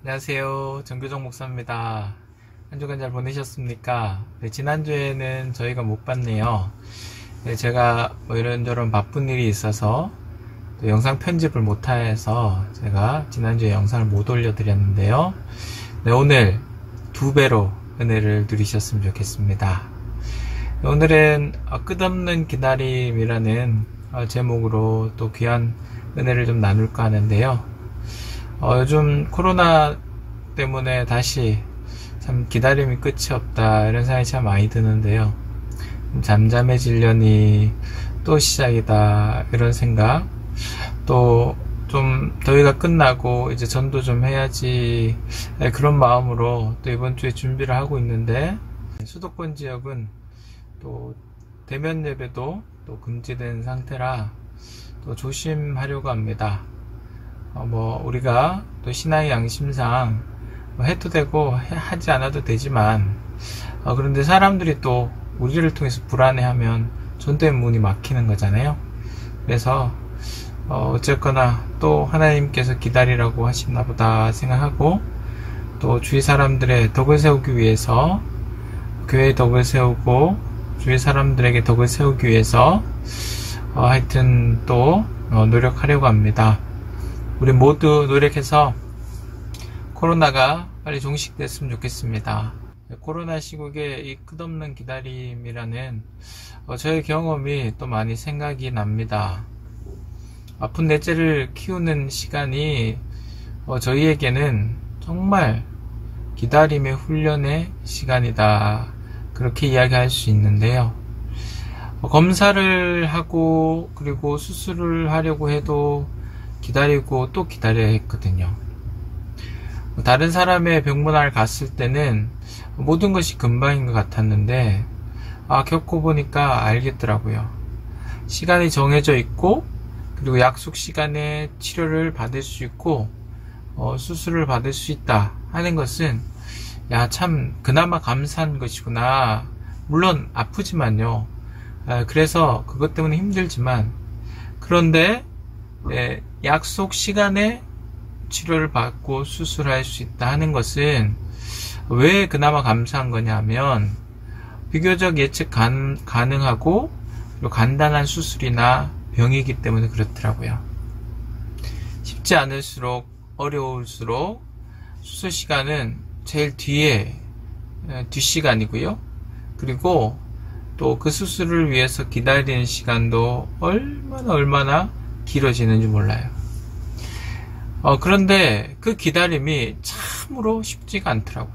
안녕하세요. 정교정 목사입니다. 한 주간 잘 보내셨습니까? 네, 지난주에는 저희가 못 봤네요. 네, 제가 이런저런 바쁜 일이 있어서 또 영상 편집을 못해서 제가 지난주에 영상을 못 올려드렸는데요. 네, 오늘 2배로 은혜를 누리셨으면 좋겠습니다. 네, 오늘은 끝없는 기다림이라는 제목으로 또 귀한 은혜를 좀 나눌까 하는데요. 요즘 코로나 때문에 다시 참 기다림이 끝이 없다 이런 생각이 참 많이 드는데요. 잠잠해지려니 또 시작이다 이런 생각, 또 좀 더위가 끝나고 이제 전도 좀 해야지 그런 마음으로 또 이번 주에 준비를 하고 있는데, 수도권 지역은 또 대면 예배도 또 금지된 상태라 또 조심하려고 합니다. 우리가 또 신앙의 양심상 해도 되고 하지 않아도 되지만, 그런데 사람들이 또 우리를 통해서 불안해하면 전도의 문이 막히는 거잖아요. 그래서 어쨌거나 또 하나님께서 기다리라고 하시나 보다 생각하고, 또 주위 사람들의 덕을 세우기 위해서, 교회의 덕을 세우고 주위 사람들에게 덕을 세우기 위해서 하여튼 또 노력하려고 합니다. 우리 모두 노력해서 코로나가 빨리 종식됐으면 좋겠습니다. 코로나 시국에 이 끝없는 기다림이라는 저의 경험이 또 많이 생각이 납니다. 아픈 넷째를 키우는 시간이 저희에게는 정말 기다림의 훈련의 시간이다, 그렇게 이야기할 수 있는데요. 검사를 하고 그리고 수술을 하려고 해도 기다리고 또 기다려야 했거든요. 다른 사람의 병문안을 갔을 때는 모든 것이 금방인 것 같았는데, 겪어보니까 알겠더라고요. 시간이 정해져 있고, 그리고 약속 시간에 치료를 받을 수 있고, 수술을 받을 수 있다 하는 것은 참 그나마 감사한 것이구나. 물론 아프지만요. 그래서 그것 때문에 힘들지만, 그런데 약속 시간에 치료를 받고 수술할 수 있다 하는 것은 왜 그나마 감사한 거냐면, 비교적 예측 가능하고 그리고 간단한 수술이나 병이기 때문에 그렇더라고요. 쉽지 않을수록 어려울수록 수술 시간은 제일 뒷시간이고요. 그리고 또 그 수술을 위해서 기다리는 시간도 얼마나 길어지는지 몰라요. 그런데 그 기다림이 참으로 쉽지가 않더라고요.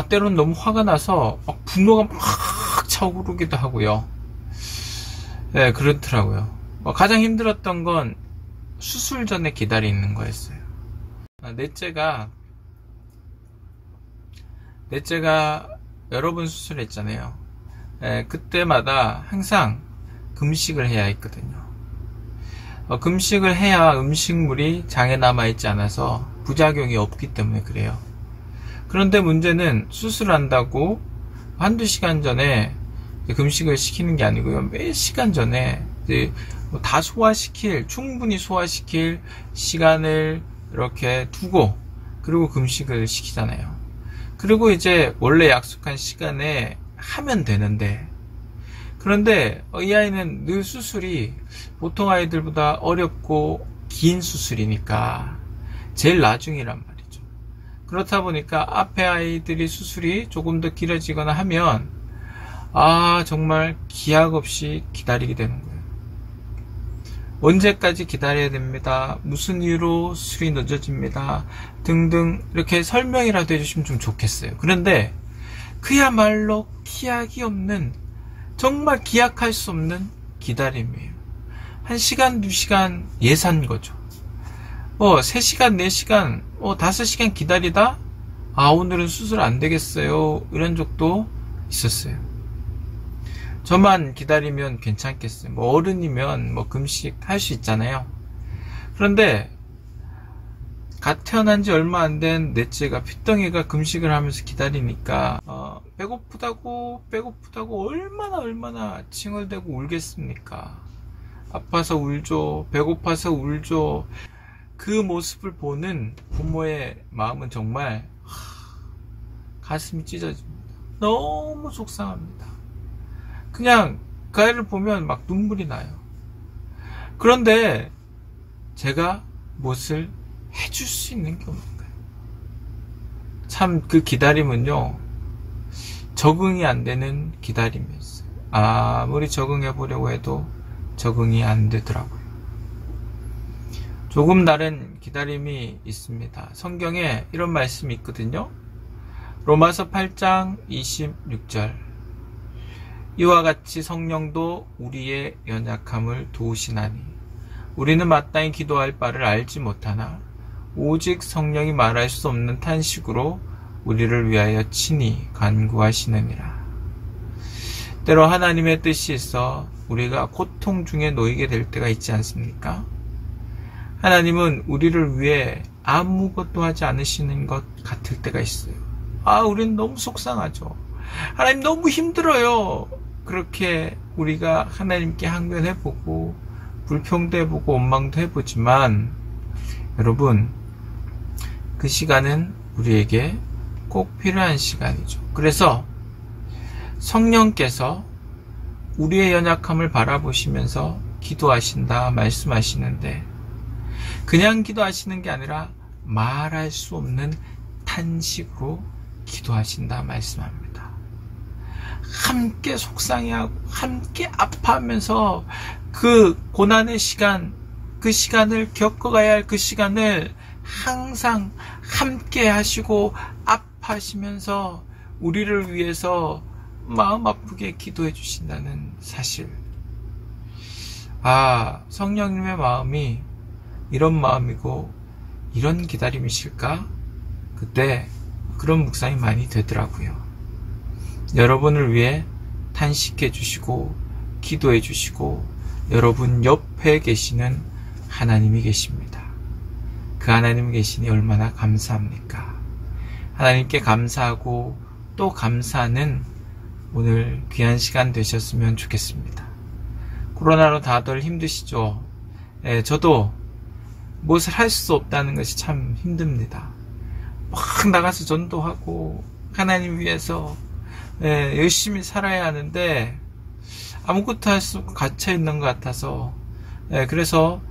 때로는 너무 화가 나서 분노가 막 차오르기도 하고요. 네, 그렇더라고요. 가장 힘들었던 건 수술 전에 기다리는 거였어요. 넷째가 여러 번 수술했잖아요. 그때마다 항상 금식을 해야 했거든요. 금식을 해야 음식물이 장에 남아있지 않아서 부작용이 없기 때문에 그래요. 그런데 문제는 수술한다고 한두 시간 전에 금식을 시키는 게 아니고요. 몇 시간 전에 다 충분히 소화시킬 시간을 이렇게 두고, 그리고 금식을 시키잖아요. 그리고 이제 원래 약속한 시간에 하면 되는데, 그런데 이 아이는 늘 수술이 보통 아이들보다 어렵고 긴 수술이니까 제일 나중이란 말이죠. 그렇다 보니까 앞에 아이들이 수술이 조금 더 길어지거나 하면 정말 기약 없이 기다리게 되는 거예요. 언제까지 기다려야 됩니다, 무슨 이유로 수술이 늦어집니다 등등 이렇게 설명이라도 해주시면 좀 좋겠어요. 그런데 그야말로 기약이 없는, 정말 기약할 수 없는 기다림이에요. 1시간, 2시간 예산 거죠. 3시간, 4시간, 5시간 기다리다 오늘은 수술 안 되겠어요, 이런 적도 있었어요. 저만 기다리면 괜찮겠어요. 어른이면 금식 할 수 있잖아요. 그런데 갓 태어난 지 얼마 안 된 넷째가, 핏덩이가 금식을 하면서 기다리니까 배고프다고 얼마나 칭얼대고 울겠습니까? 아파서 울죠, 배고파서 울죠. 그 모습을 보는 부모의 마음은 정말 가슴이 찢어집니다. 너무 속상합니다. 그냥 그 아이를 보면 막 눈물이 나요. 그런데 제가 무엇을 해줄 수 있는 게 없는 거예요. 참 그 기다림은요, 적응이 안 되는 기다림이었어요. 아무리 적응해 보려고 해도 적응이 안 되더라고요. 조금 다른 기다림이 있습니다. 성경에 이런 말씀이 있거든요. 로마서 8장 26절. 이와 같이 성령도 우리의 연약함을 도우시나니 우리는 마땅히 기도할 바를 알지 못하나 오직 성령이 말할 수 없는 탄식으로 우리를 위하여 친히 간구하시느니라. 때로 하나님의 뜻이 있어 우리가 고통 중에 놓이게 될 때가 있지 않습니까? 하나님은 우리를 위해 아무것도 하지 않으시는 것 같을 때가 있어요. 우리는 너무 속상하죠. 하나님 너무 힘들어요. 그렇게 우리가 하나님께 항변해보고 불평도 해보고 원망도 해보지만 여러분, 그 시간은 우리에게 꼭 필요한 시간이죠. 그래서 성령께서 우리의 연약함을 바라보시면서 기도하신다 말씀하시는데, 그냥 기도하시는 게 아니라 말할 수 없는 탄식으로 기도하신다 말씀합니다. 함께 속상해하고 함께 아파하면서 그 고난의 시간, 그 시간을 겪어가야 할 그 시간을 항상 함께 하시고 아파하시면서 우리를 위해서 마음 아프게 기도해 주신다는 사실. 성령님의 마음이 이런 마음이고 이런 기다림이실까? 그때 그런 묵상이 많이 되더라고요. 여러분을 위해 탄식해 주시고 기도해 주시고 여러분 옆에 계시는 하나님이 계십니다. 그 하나님 계시니 얼마나 감사합니까? 하나님께 감사하고 또 감사하는 오늘 귀한 시간 되셨으면 좋겠습니다. 코로나로 다들 힘드시죠? 저도 무엇을 할 수 없다는 것이 참 힘듭니다. 막 나가서 전도하고 하나님 위해서 열심히 살아야 하는데 아무것도 할 수 없고 갇혀있는 것 같아서 그래서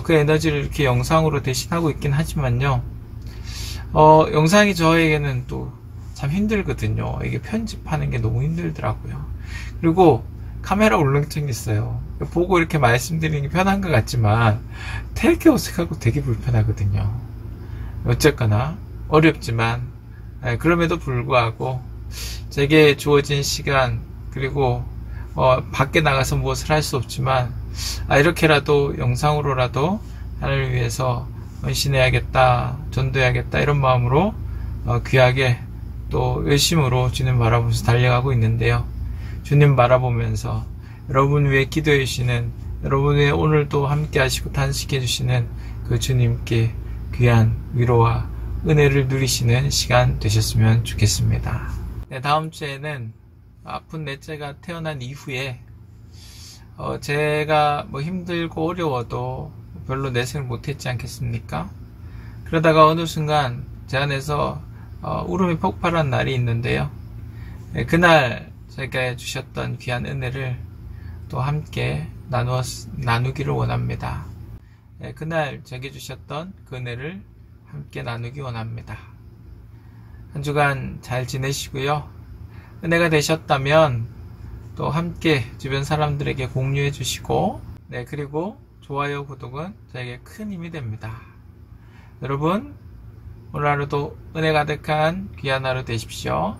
그 에너지를 이렇게 영상으로 대신하고 있긴 하지만요, 영상이 저에게는 또 참 힘들거든요. 이게 편집하는 게 너무 힘들더라고요. 그리고 카메라 울렁증이 있어요. 보고 이렇게 말씀드리는 게 편한 것 같지만 되게 어색하고 되게 불편하거든요. 어쨌거나 어렵지만 그럼에도 불구하고 제게 주어진 시간, 그리고 밖에 나가서 무엇을 할 수 없지만 이렇게라도 영상으로라도 하나님을 위해서 헌신해야겠다, 전도해야겠다, 이런 마음으로 귀하게 또 열심으로 주님 바라보면서 달려가고 있는데요. 주님 바라보면서 여러분 위해 기도해 주시는, 여러분 위해 오늘도 함께 하시고 탄식해 주시는 그 주님께 귀한 위로와 은혜를 누리시는 시간 되셨으면 좋겠습니다. 다음 주에는 아픈 넷째가 태어난 이후에 제가 힘들고 어려워도 별로 내색을 못했지 않겠습니까? 그러다가 어느 순간 제 안에서 울음이 폭발한 날이 있는데요. 그날 제가 주셨던 귀한 은혜를 또 함께 나누기를 원합니다. 그날 제게 주셨던 그 은혜를 함께 나누기 원합니다. 한 주간 잘 지내시고요. 은혜가 되셨다면 또 함께 주변 사람들에게 공유해 주시고, 그리고 좋아요, 구독은 저에게 큰 힘이 됩니다. 여러분, 오늘 하루도 은혜 가득한 귀한 하루 되십시오.